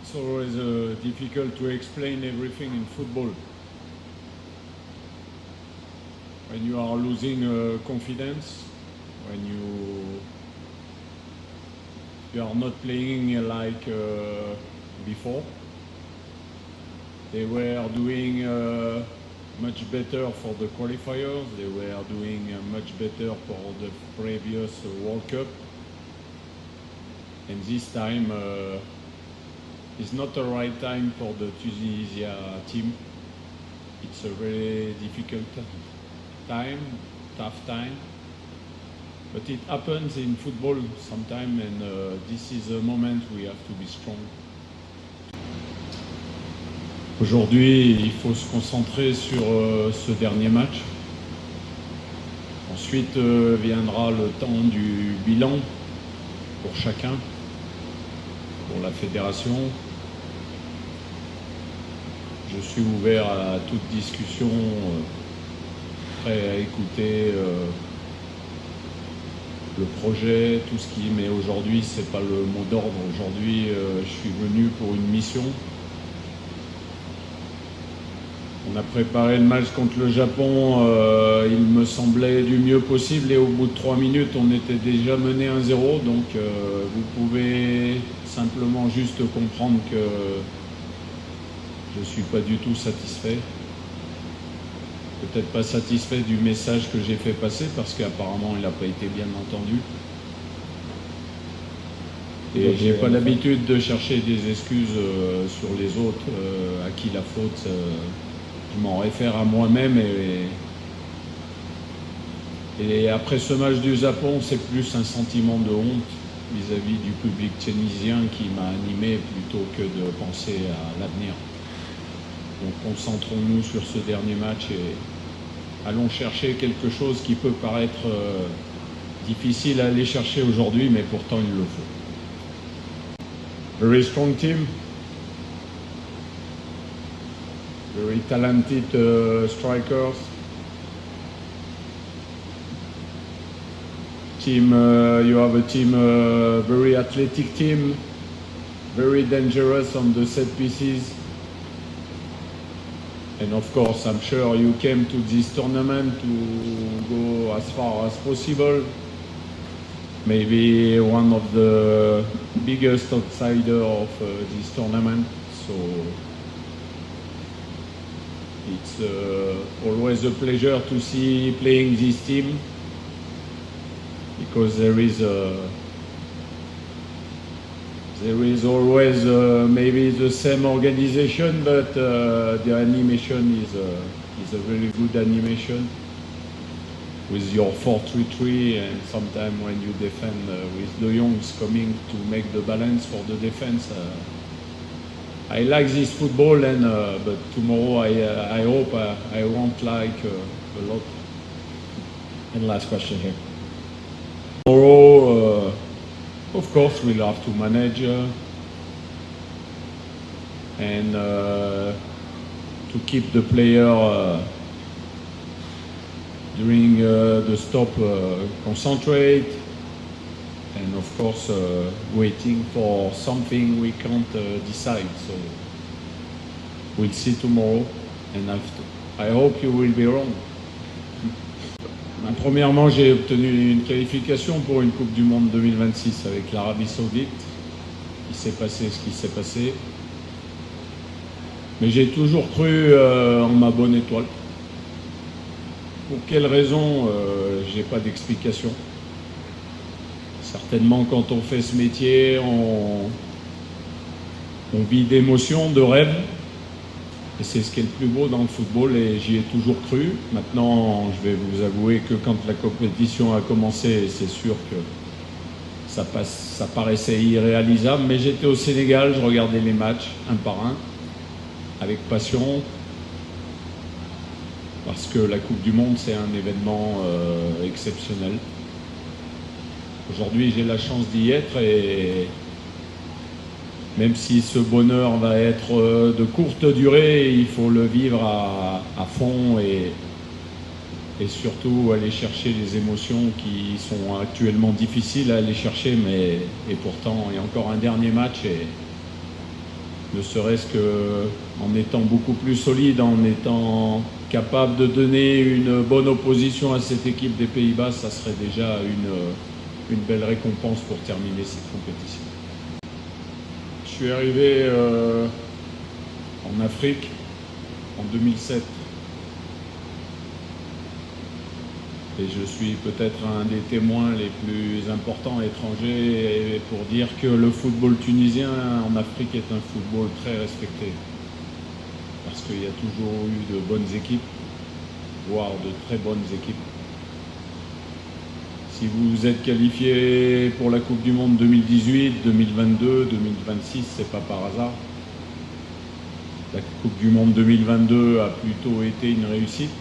It's always difficult to explain everything in football. When you are losing confidence, when you are not playing like before. They were doing much better for the qualifiers. They were doing much better for the previous World Cup. And this time is not the right time for the Tunisia team. It's a very difficult time, tough time. But it happens in football sometimes, and this is a moment we have to be strong. Aujourd'hui, il faut se concentrer sur ce dernier match. Ensuite viendra le temps du bilan pour chacun, pour la fédération. Je suis ouvert à toute discussion, prêt à écouter le projet, tout ce qui... Mais aujourd'hui, ce n'est pas le mot d'ordre. Aujourd'hui, je suis venu pour une mission. On a préparé le match contre le Japon, il me semblait du mieux possible, et au bout de 3 minutes, on était déjà mené 1-0. Donc vous pouvez simplement juste comprendre que je ne suis pas du tout satisfait. Peut-être pas satisfait du message que j'ai fait passer, parce qu'apparemment il n'a pas été bien entendu. Et j'ai pas l'habitude de chercher des excuses sur les autres, à qui la faute. Je m'en réfère à moi-même, et après ce match du Japon, c'est plus un sentiment de honte vis-à-vis du public tunisien qui m'a animé plutôt que de penser à l'avenir. Donc concentrons-nous sur ce dernier match et allons chercher quelque chose qui peut paraître difficile à aller chercher aujourd'hui, mais pourtant il le faut. Very strong team. Very talented strikers. Team, you have a team, very athletic team, very dangerous on the set pieces. And of course, I'm sure you came to this tournament to go as far as possible. Maybe one of the biggest outsiders of this tournament. So it's always a pleasure to see playing this team, because there is always maybe the same organization, but the animation is a very good animation with your 4-3-3, and sometimes when you defend with the youngs coming to make the balance for the defense. I like this football, and but tomorrow I hope I won't like a lot. And last question here. Tomorrow, of course, we'll have to manage and to keep the player during the stop concentrate, and of course waiting for something we can't decide. So we'll see tomorrow, and I hope you will be wrong. Premièrement, j'ai obtenu une qualification pour une Coupe du Monde 2026 avec l'Arabie Saoudite. Il s'est passé ce qui s'est passé. Mais j'ai toujours cru en ma bonne étoile. Pour quelle raison, j'ai pas d'explication. Certainement, quand on fait ce métier, on vit d'émotions, de rêves. Et c'est ce qui est le plus beau dans le football, et j'y ai toujours cru. Maintenant, je vais vous avouer que quand la compétition a commencé, c'est sûr que ça paraissait irréalisable. Mais j'étais au Sénégal, je regardais les matchs un par un, avec passion. Parce que la Coupe du Monde, c'est un événement exceptionnel. Aujourd'hui, j'ai la chance d'y être, et même si ce bonheur va être de courte durée, il faut le vivre à fond, et surtout aller chercher les émotions qui sont actuellement difficiles à aller chercher, et pourtant il y a encore un dernier match, ne serait-ce qu'en étant beaucoup plus solide, en étant capable de donner une bonne opposition à cette équipe des Pays-Bas, ça serait déjà une belle récompense pour terminer cette compétition. Je suis arrivé en Afrique en 2007. Et je suis peut-être un des témoins les plus importants étrangers pour dire que le football tunisien en Afrique est un football très respecté. Parce qu'il y a toujours eu de bonnes équipes, voire de très bonnes équipes. Si vous êtes qualifié pour la Coupe du Monde 2018, 2022, 2026, c'est pas par hasard. La Coupe du Monde 2022 a plutôt été une réussite.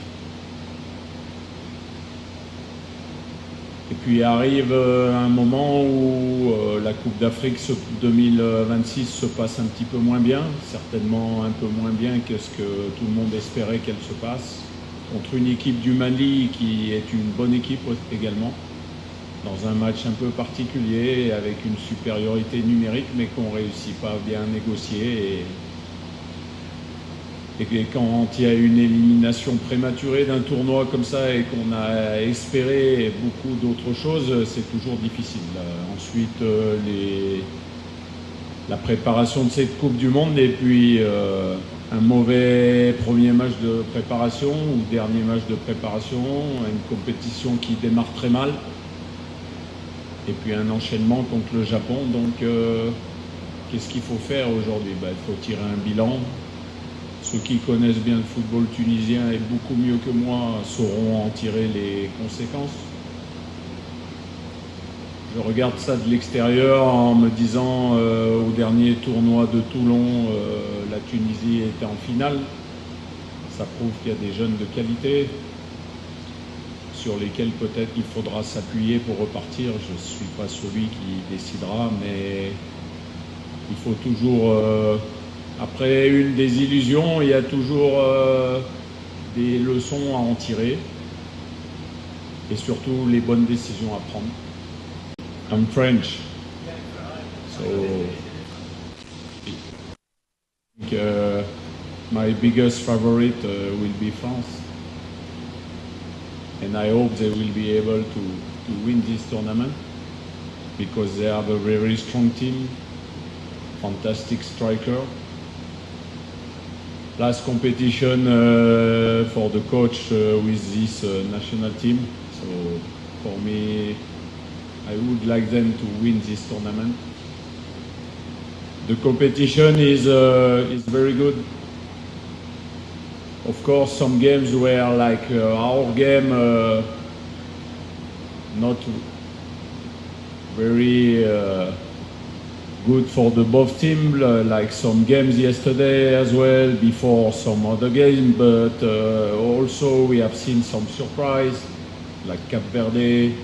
Et puis arrive un moment où la Coupe d'Afrique 2026 se passe un petit peu moins bien, certainement un peu moins bien que ce que tout le monde espérait qu'elle se passe, contre une équipe du Mali qui est une bonne équipe également, dans un match un peu particulier, avec une supériorité numérique, mais qu'on ne réussit pas à bien négocier. Et quand il y a une élimination prématurée d'un tournoi comme ça et qu'on a espéré beaucoup d'autres choses, c'est toujours difficile. Ensuite, la préparation de cette Coupe du Monde et puis un mauvais premier match de préparation ou dernier match de préparation, une compétition qui démarre très mal et puis un enchaînement contre le Japon. Donc, qu'est-ce qu'il faut faire aujourd'hui? Il faut tirer un bilan. Ceux qui connaissent bien le football tunisien et beaucoup mieux que moi sauront en tirer les conséquences. Je regarde ça de l'extérieur en me disant au dernier tournoi de Toulon, la Tunisie était en finale. Ça prouve qu'il y a des jeunes de qualité sur lesquels peut-être il faudra s'appuyer pour repartir. Je ne suis pas celui qui décidera, mais il faut toujours... après une désillusion, il y a toujours des leçons à en tirer et surtout les bonnes décisions à prendre. I'm French, so I think my biggest favorite will be France, and I hope they will be able to win this tournament because they have a very strong team, fantastic striker. Last competition for the coach with this national team. So for me, I would like them to win this tournament. The competition is very good. Of course, some games were like our game, not very good for the both teams, like some games yesterday as well, before some other games, but also we have seen some surprise, like Cap Verde,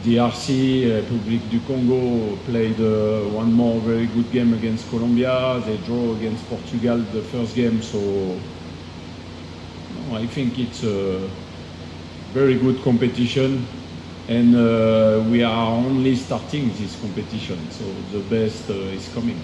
DRC, Republic du Congo, played one more very good game against Colombia. They draw against Portugal the first game, so no, I think it's a very good competition. And we are only starting this competition, so the best is coming.